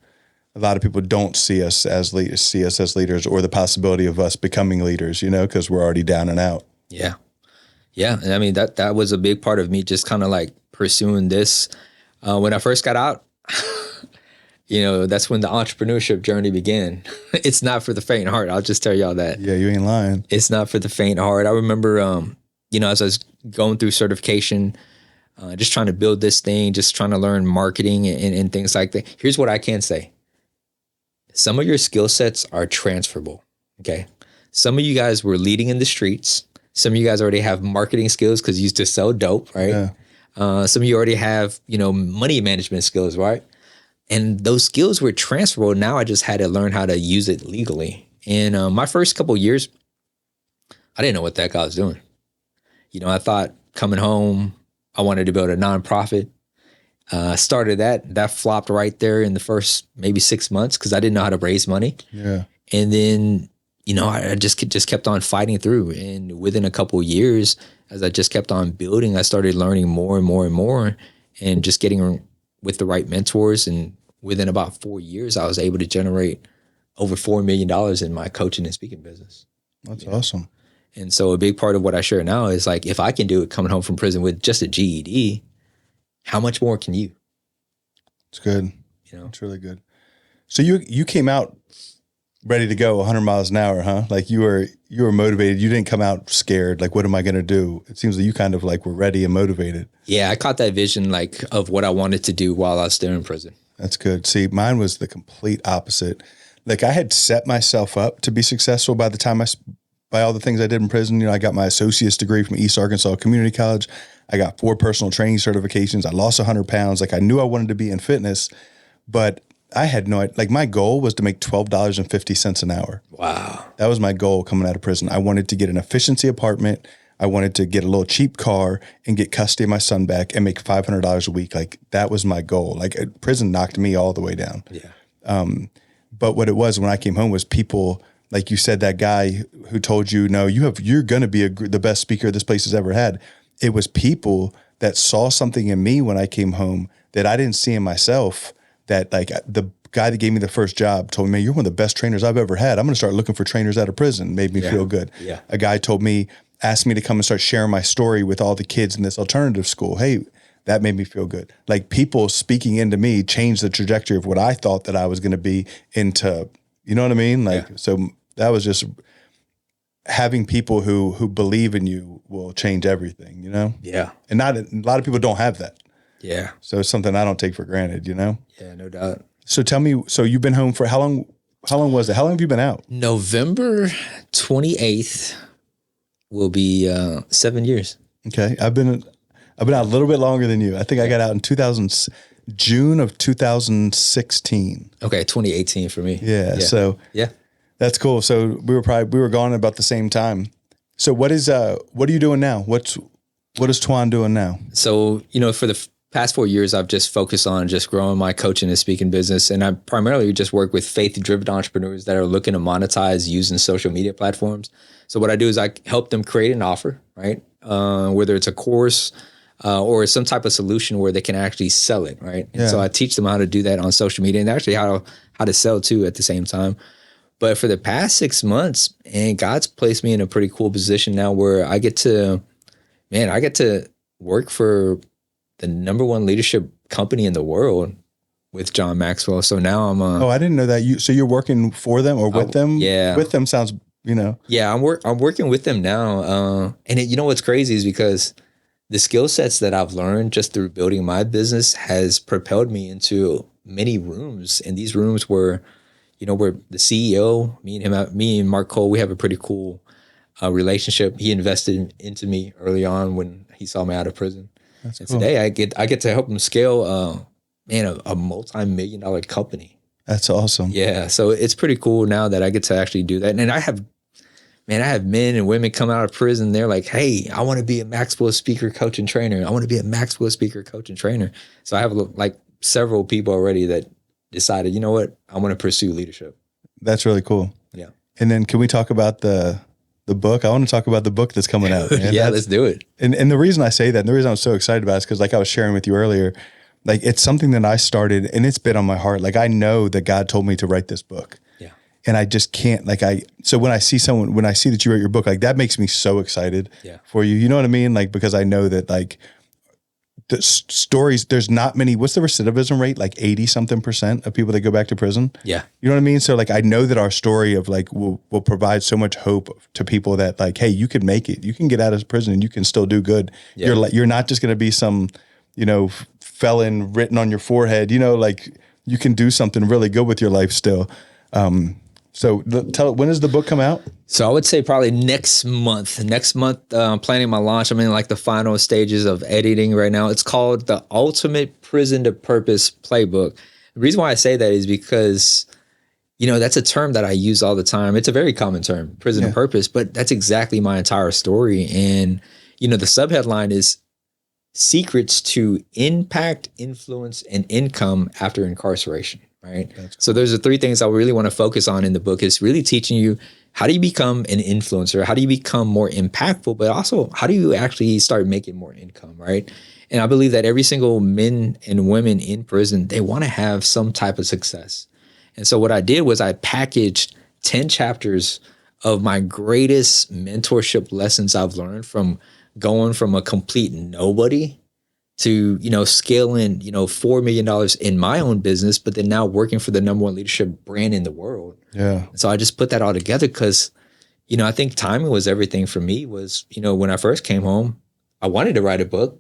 a lot of people don't see us as leaders or the possibility of us becoming leaders, because we're already down and out. Yeah. Yeah. And I mean, that was a big part of me just kind of like pursuing this. When I first got out, that's when the entrepreneurship journey began. It's not for the faint of heart. I'll just tell y'all that. Yeah, you ain't lying. It's not for the faint of heart. I remember, as I was going through certification, just trying to build this thing, just trying to learn marketing and things like that. Here's what I can say. Some of your skill sets are transferable, okay? Some of you guys were leading in the streets. Some of you guys already have marketing skills because you used to sell dope, right? Yeah. Some of you already have, money management skills, right? And those skills were transferable. Now I just had to learn how to use it legally. And my first couple of years, I didn't know what the heck I was doing. I thought coming home, I wanted to build a nonprofit. Started that flopped right there in the first maybe 6 months because I didn't know how to raise money. Yeah. And then, I just kept on fighting through. And within a couple of years, as I just kept on building, I started learning more and more and more and just getting with the right mentors. And within about 4 years, I was able to generate over $4 million in my coaching and speaking business. That's awesome. And so a big part of what I share now is like, if I can do it coming home from prison with just a GED, how much more can you? It's good. It's really good. So you came out ready to go 100 miles an hour, huh? Like you were motivated. You didn't come out scared. Like, what am I going to do? It seems like you kind of like were ready and motivated. Yeah. I caught that vision like of what I wanted to do while I was still in prison. That's good. See, mine was the complete opposite. Like I had set myself up to be successful by all the things I did in prison. I got my associate's degree from East Arkansas Community College. I got 4 personal training certifications. I lost 100 pounds. Like I knew I wanted to be in fitness, but I had no idea. Like my goal was to make $12.50 an hour. Wow. That was my goal coming out of prison. I wanted to get an efficiency apartment. I wanted to get a little cheap car and get custody of my son back and make $500 a week. Like that was my goal. Like prison knocked me all the way down. Yeah. But what it was when I came home was people, like you said, that guy who told you, no, you're going to be the best speaker this place has ever had. It was people that saw something in me when I came home that I didn't see in myself. That like the guy that gave me the first job told me, man, you're one of the best trainers I've ever had. I'm going to start looking for trainers out of prison. Made me feel good. Yeah. A guy asked me to come and start sharing my story with all the kids in this alternative school. Hey, that made me feel good. Like people speaking into me changed the trajectory of what I thought that I was going to be into, you know what I mean? Like, so that was just having people who believe in you will change everything, Yeah. And a lot of people don't have that. Yeah. So it's something I don't take for granted, Yeah, no doubt. So tell me, so you've been home for how long was it? How long have you been out? November 28th will be 7 years. Okay. I've been out a little bit longer than you. I think I got out in June of 2016. Okay, 2018 for me. Yeah. So yeah, that's cool. So we were gone about the same time. So what are you doing now? What is Tuan doing now? So, for the past 4 years, I've just focused on just growing my coaching and speaking business. And I primarily just work with faith-driven entrepreneurs that are looking to monetize using social media platforms. So what I do is I help them create an offer, right? Whether it's a course or some type of solution where they can actually sell it, right? And so I teach them how to do that on social media and actually how to sell too at the same time. But for the past 6 months, and God's placed me in a pretty cool position now where I get to work for the number one leadership company in the world with John Maxwell. So now I'm I didn't know that. So you're working for them or with them? Yeah. With them sounds, Yeah, I'm working with them now. And what's crazy is because the skill sets that I've learned just through building my business has propelled me into many rooms. And these rooms where the CEO, me and Mark Cole, we have a pretty cool relationship. He invested into me early on when he saw me out of prison. That's cool. Today I get to help him scale a multi-million-dollar company. That's awesome. Yeah. So it's pretty cool now that I get to actually do that. And I have men and women come out of prison. They're like, hey, I want to be a Maxwell speaker, coach, and trainer. I want to be a Maxwell speaker, coach, and trainer. So I have like several people already that decided, you know what, I want to pursue leadership. That's really cool. Yeah. And then can we talk about the book? I want to talk about the book that's coming out. Yeah, let's do it. And the reason I say that, and the reason I'm so excited about it is because like I was sharing with you earlier, like it's something that I started and it's been on my heart. Like I know that God told me to write this book. Yeah. And I just can't so when I see that you wrote your book, like that makes me so excited for you. You know what I mean? Like, because I know that like the stories, there's not many, what's the recidivism rate? Like 80-something% of people that go back to prison. Yeah. You know what I mean? So like, I know that our story of like, will provide so much hope to people that like, hey, you can make it, you can get out of prison and you can still do good. Yeah. You're not just going to be some, felon written on your forehead, like you can do something really good with your life still. So when does the book come out? So I would say probably next month. Planning my launch. I'm in like the final stages of editing right now. It's called The Ultimate Prison to Purpose Playbook. The reason why I say that is because, that's a term that I use all the time. It's a very common term, prison to purpose, but that's exactly my entire story. And, the subheadline is Secrets to Impact, Influence, and Income After Incarceration. Right. Cool. So there's the three things I really want to focus on in the book is really teaching you how do you become an influencer? How do you become more impactful? But also, how do you actually start making more income? Right. And I believe that every single men and women in prison, they want to have some type of success. And so what I did was I packaged 10 chapters of my greatest mentorship lessons I've learned from going from a complete nobody to, scaling, $4 million in my own business, but then now working for the number one leadership brand in the world. Yeah. So I just put that all together because, I think timing was everything for me was, when I first came home, I wanted to write a book,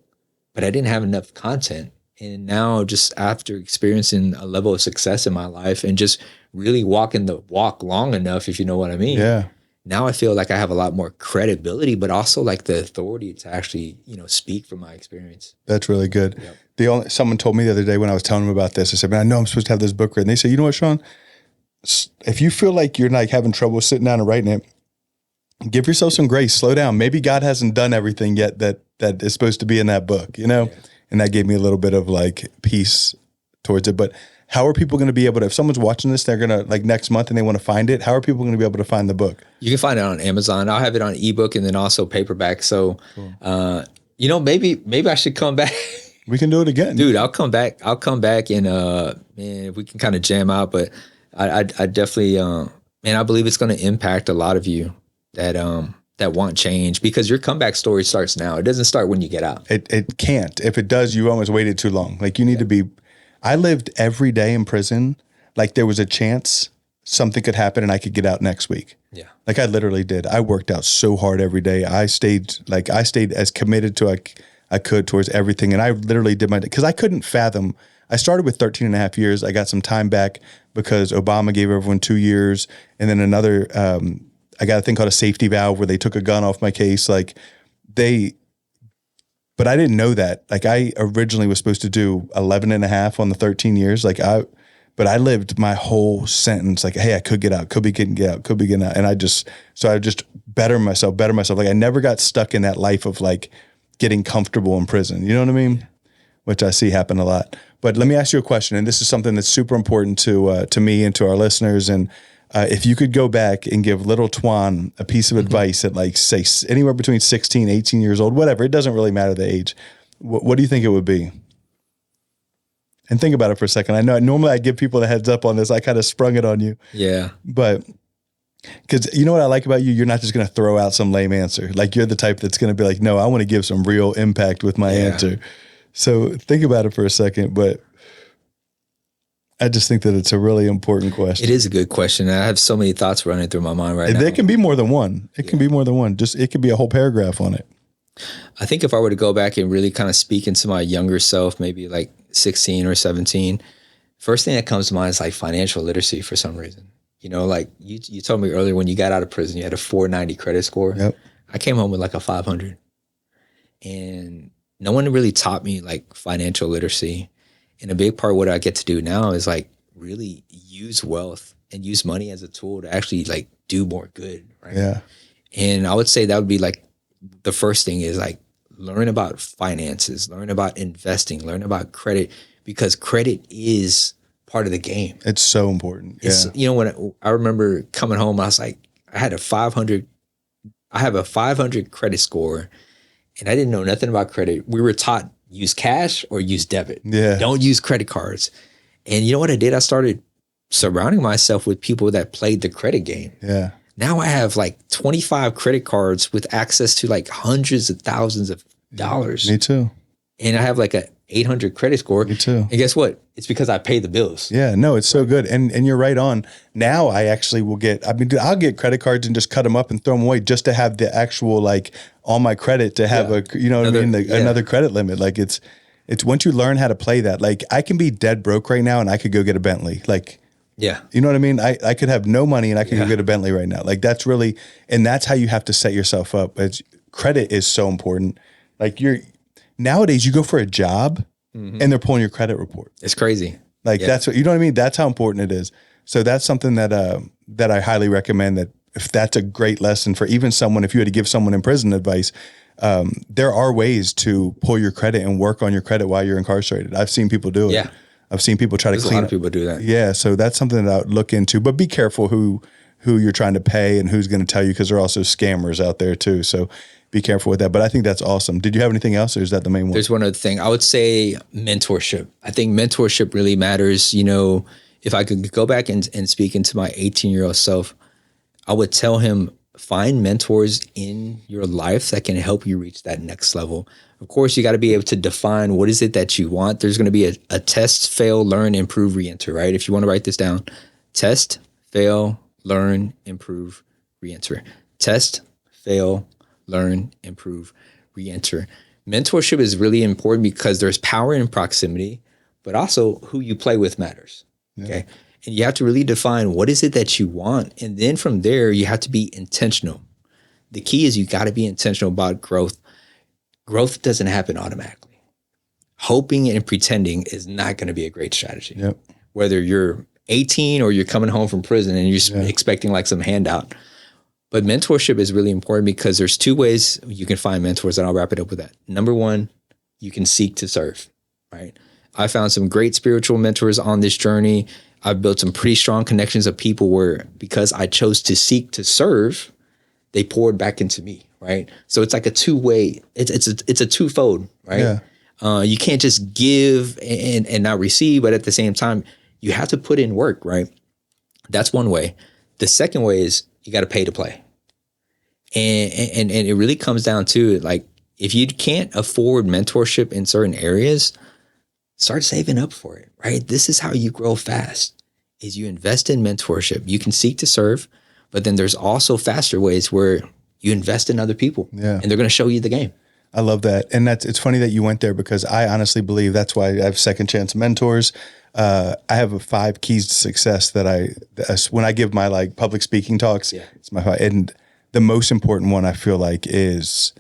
but I didn't have enough content. And now just after experiencing a level of success in my life and just really walking the walk long enough, if you know what I mean. Yeah. Now I feel like I have a lot more credibility, but also like the authority to actually, speak from my experience. That's really good. Yep. Someone told me the other day when I was telling them about this, I said, man, I know I'm supposed to have this book written. They said, you know what, Sean, if you feel like you're like having trouble sitting down and writing it, give yourself some grace, slow down. Maybe God hasn't done everything yet that is supposed to be in that book, And that gave me a little bit of like peace towards it. But how are people going to be able to, if someone's watching this, they're going to like next month and they want to find it, how are people going to be able to find the book? You can find it on Amazon. I'll have it on ebook and then also paperback. So, cool. Maybe I should come back. We can do it again. Dude, I'll come back and, man, we can kind of jam out, but I definitely, I believe it's going to impact a lot of you that want change because your comeback story starts now. It doesn't start when you get out. It can't. If it does, you almost waited too long. Like you need to be, I lived every day in prison like there was a chance something could happen and I could get out next week. Yeah. Like I literally did. I worked out so hard every day. I stayed as committed to I could towards everything. And I literally did because I couldn't fathom. I started with 13 and a half years. I got some time back because Obama gave everyone 2 years. And then another, I got a thing called a safety valve where they took a gun off my case. Like but I didn't know that. Like I originally was supposed to do 11 and a half on the 13 years. But I lived my whole sentence like, hey, I could get out, could be getting out, could be getting out. And I just better myself. Like I never got stuck in that life of like getting comfortable in prison. You know what I mean? Which I see happen a lot. But let me ask you a question. And this is something that's super important to me and to our listeners. And if you could go back and give little Tuan a piece of advice at like, say, anywhere between 16, 18 years old, whatever, it doesn't really matter the age. What do you think it would be? And think about it for a second. I know normally I give people the heads up on this. I kind of sprung it on you. Yeah. But because you know what I like about you? You're not just going to throw out some lame answer. Like you're the type that's going to be like, no, I want to give some real impact with my answer. So think about it for a second. But I just think that it's a really important question. It is a good question. I have so many thoughts running through my mind right now. There can be more than one. It can be more than one. It could be a whole paragraph on it. I think if I were to go back and really kind of speak into my younger self, maybe like 16 or 17, first thing that comes to mind is like financial literacy for some reason. You know, like you told me earlier when you got out of prison, you had a 490 credit score. Yep. I came home with like a 500. And no one really taught me like financial literacy. And a big part of what I get to do now is like really use wealth and use money as a tool to actually like do more good. Right. Yeah. And I would say that would be like the first thing is like learn about finances, learn about investing, learn about credit, because credit is part of the game. It's so important. It's, you know, when I remember coming home, I was like, I have a 500 credit score and I didn't know nothing about credit. We were taught use cash or use debit. Yeah. Don't use credit cards. And you know what I did? I started surrounding myself with people that played the credit game. Yeah. Now I have like 25 credit cards with access to like hundreds of thousands of dollars. Me too. And I have like a 800 credit score. Me too. And guess what? It's because I pay the bills. Yeah, no, it's so good. And you're right on. Now I actually will I'll get credit cards and just cut them up and throw them away just to have the actual, like on my credit to have another credit limit. Like it's once you learn how to play that, like I can be dead broke right now and I could go get a Bentley. Like, yeah. You know what I mean? I could have no money and I could go get a Bentley right now. Like that's how you have to set yourself up. Credit is so important. Like nowadays you go for a job and they're pulling your credit report. It's crazy. Like that's what, you know what I mean? That's how important it is. So that's something that I highly recommend, that if that's a great lesson for even someone, if you had to give someone in prison advice, there are ways to pull your credit and work on your credit while you're incarcerated. I've seen people do it. Yeah. I've seen people try to clean. A lot of people do that. Yeah. So that's something that I would look into, but be careful who you're trying to pay and who's going to tell you, because there are also scammers out there too. So be careful with that. But I think that's awesome. Did you have anything else, or is that the main one? There's one other thing. I would say mentorship. I think mentorship really matters. You know, if I could go back and speak into my 18-year-old self, I would tell him, find mentors in your life that can help you reach that next level. Of course, you got to be able to define what is it that you want. There's going to be a test, fail, learn, improve, reenter, right? If you want to write this down, test, fail, learn, improve, reenter. Test, fail, learn, improve, reenter. Mentorship is really important because there's power in proximity, but also who you play with matters. Yeah. Okay. And you have to really define what is it that you want. And then from there, you have to be intentional. The key is you got to be intentional about growth. Growth doesn't happen automatically. Hoping and pretending is not going to be a great strategy. Yep. Whether you're 18 or you're coming home from prison and you're expecting like some handout. But mentorship is really important because there's two ways you can find mentors, and I'll wrap it up with that. Number one, you can seek to serve, right? I found some great spiritual mentors on this journey. I've built some pretty strong connections of people where, because I chose to seek to serve, they poured back into me, right? So it's like a two-way, it's a twofold, right? Yeah. You can't just give and not receive, but at the same time, you have to put in work, right? That's one way. The second way is you got to pay to play. And it really comes down to, like, if you can't afford mentorship in certain areas, start saving up for it, right? This is how you grow fast, is you invest in mentorship. You can seek to serve, but then there's also faster ways where you invest in other people and they're going to show you the game. I love that. And it's funny that you went there, because I honestly believe that's why I have second chance mentors. I have 5 keys to success that when I give my like public speaking talks, it's my 5. And the most important one I feel like is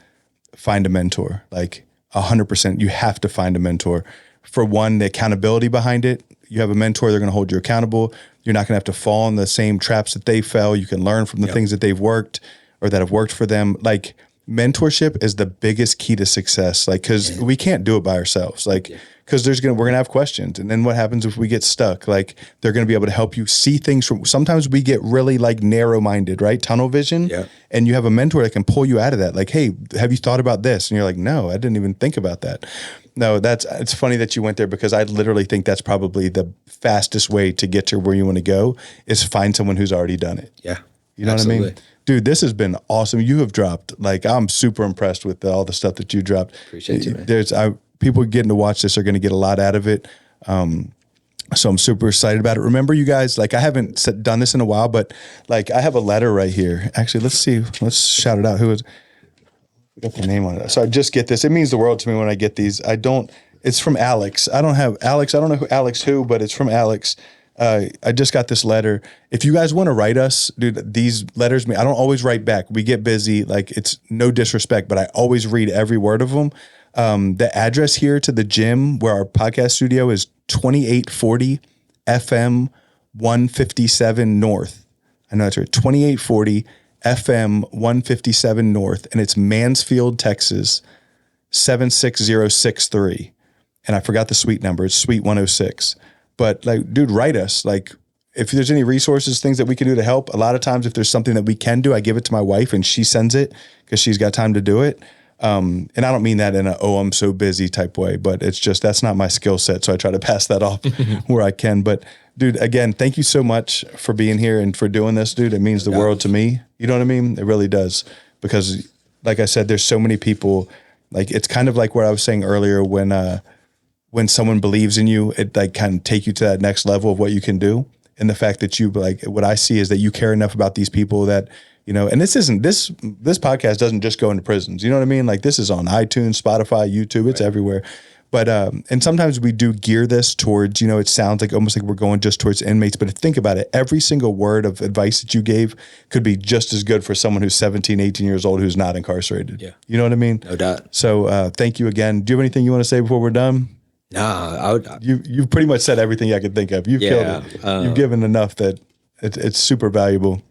find a mentor. Like 100%. You have to find a mentor. For one, the accountability behind it. You have a mentor, they're going to hold you accountable. You're not going to have to fall in the same traps that they fell. You can learn from the things that they've worked or that have worked for them. Like, mentorship is the biggest key to success. Like, because we can't do it by ourselves. Like, because we're going to have questions. And then what happens if we get stuck? Like, they're going to be able to help you see things from, sometimes we get really like narrow minded, right? Tunnel vision. Yeah. And you have a mentor that can pull you out of that. Like, hey, have you thought about this? And you're like, no, I didn't even think about that. No, it's funny that you went there, because I literally think that's probably the fastest way to get to where you want to go, is find someone who's already done it. Yeah. You know what I mean? Dude, this has been awesome. You have dropped, like, I'm super impressed with all the stuff that you dropped. Appreciate you, man. People getting to watch this are going to get a lot out of it. So I'm super excited about it. Remember, you guys, like, I haven't done this in a while, but like, I have a letter right here. Actually, let's shout it out. Who is, got the name on it. So I just get this. It means the world to me when I get these. It's from Alex. I don't know who Alex but it's from Alex. I just got this letter. If you guys want to write us, dude, these letters, I don't always write back. We get busy. Like, it's no disrespect, but I always read every word of them. The address here to the gym where our podcast studio is 2840 FM 157 North. I know that's right. 2840 FM 157 North. And it's Mansfield, Texas, 76063. And I forgot the suite number. It's suite 106. But like, dude, write us. Like, if there's any resources, things that we can do to help. A lot of times, if there's something that we can do, I give it to my wife and she sends it because she's got time to do it. And I don't mean that in I'm so busy type way, but it's just, that's not my skill set. So I try to pass that off where I can. But dude, again, thank you so much for being here and for doing this, dude. It means the world to me. You know what I mean? It really does. Because like I said, there's so many people, like, it's kind of like what I was saying earlier, when someone believes in you, it like kind of take you to that next level of what you can do. And the fact that you, like, what I see is that you care enough about these people that, you know, and this podcast doesn't just go into prisons. You know what I mean? Like, this is on iTunes, Spotify, YouTube, it's everywhere. But, and sometimes we do gear this towards, you know, it sounds like almost like we're going just towards inmates, but think about it. Every single word of advice that you gave could be just as good for someone who's 17, 18 years old, who's not incarcerated. Yeah. You know what I mean? No doubt. So, thank you again. Do you have anything you want to say before we're done? No, you've pretty much said everything I could think of. You've killed it. You've given enough that it's super valuable.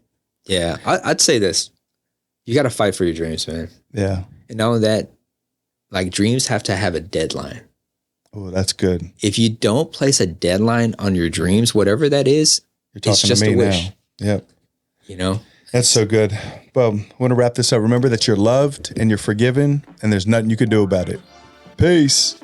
Yeah, I'd say this: you got to fight for your dreams, man. Yeah, and not only that, like, dreams have to have a deadline. Oh, that's good. If you don't place a deadline on your dreams, whatever that is, it's just a wish. Now. Yep. You know, that's so good. Well, I want to wrap this up. Remember that you're loved and you're forgiven, and there's nothing you can do about it. Peace.